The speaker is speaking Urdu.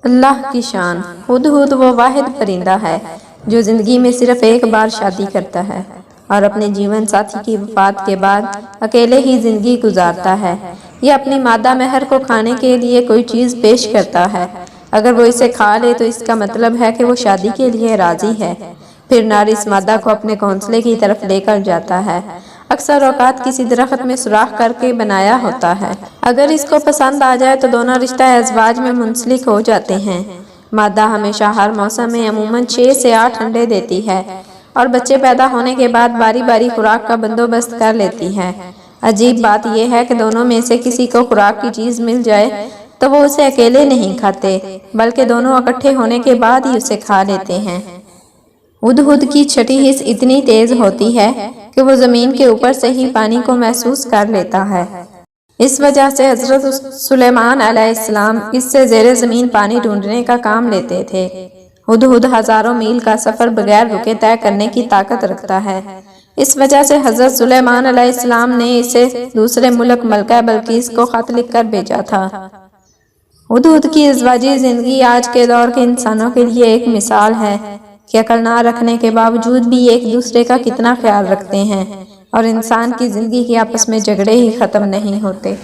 اللہ کی شان۔ ہدہد وہ واحد پرندہ ہے جو زندگی میں صرف ایک بار شادی کرتا ہے اور اپنے جیون ساتھی کی وفات کے بعد اکیلے ہی زندگی گزارتا ہے۔ یہ اپنی مادہ مہر کو کھانے کے لیے کوئی چیز پیش کرتا ہے۔ اگر وہ اسے کھا لے تو اس کا مطلب ہے کہ وہ شادی کے لیے راضی ہے۔ پھر نر اس مادہ کو اپنے گھونسلے کی طرف لے کر جاتا ہے۔ اکثر اوقات کسی درخت میں سوراخ کر کے بنایا ہوتا ہے۔ اگر اس کو پسند آ جائے تو دونوں رشتہ ازواج میں منسلک ہو جاتے ہیں۔ مادہ ہمیشہ ہر موسم میں عموماً 6 سے 8 انڈے دیتی ہے اور بچے پیدا ہونے کے بعد باری باری خوراک کا بندوبست کر لیتی ہے۔ عجیب بات یہ ہے کہ دونوں میں سے کسی کو خوراک کی چیز مل جائے تو وہ اسے اکیلے نہیں کھاتے بلکہ دونوں اکٹھے ہونے کے بعد ہی اسے کھا لیتے ہیں۔ ہدہد کی چھٹی حس اتنی تیز ہوتی ہے کہ وہ زمین کے اوپر سے ہی پانی کو محسوس کر لیتا ہے۔ اس وجہ سے حضرت سلیمان علیہ السلام اس سے زیر زمین پانی ڈھونڈنے کا کام لیتے تھے۔ ہدہد ہزاروں میل کا سفر بغیر رکے طے کرنے کی طاقت رکھتا ہے۔ اس وجہ سے حضرت سلیمان علیہ السلام نے اسے دوسرے ملک ملکہ بلقیس کو خط لکھ کر بھیجا تھا۔ ہدہد کی ازواجی زندگی آج کے دور کے انسانوں کے لیے ایک مثال ہے کہ عقل نہ رکھنے کے باوجود بھی ایک دوسرے کا کتنا خیال رکھتے ہیں اور انسان کی زندگی کے آپس میں جھگڑے ہی ختم نہیں ہوتے۔